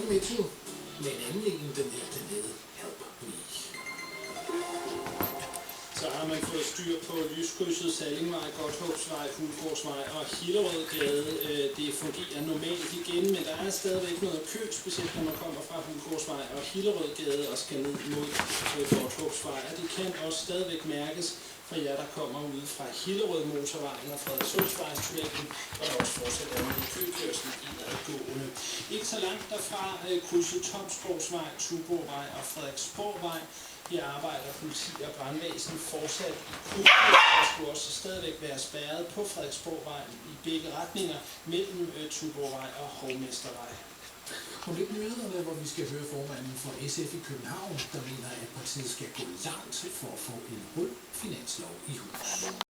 i metroen med en anden en, den her dernede. Help me. Så har man fået styr på lyskrydset, Sallingvej, Godthåbsvej, Fuglgårdsvej og Hillerødgade. Det fungerer normalt igen, men der er stadigvæk noget kø, specielt når man kommer fra Fuglgårdsvej og Hillerødgade og skal ned mod Godthåbsvej. Og det kan også stadigvæk mærkes for jer, der kommer ude fra Hillerød Motorvejen og Frederikssundsvejstunnelen, hvor der også fortsat er noget køkørsel indadgående. Ikke så langt derfra krydset Tomsgårdsvej, Tuborgvej og Frederiksborgvej. Her arbejder politi og brandvæsen fortsat i krydset. Der skulle også stadigvæk være spærret på Frederiksborgvej i begge retninger mellem Tuborgvej og Hovmestervej. Om lidt nyhederne, hvor vi skal høre formanden for SF i København, der mener, at partiet skal gå langt for at få en rød finanslov i hus.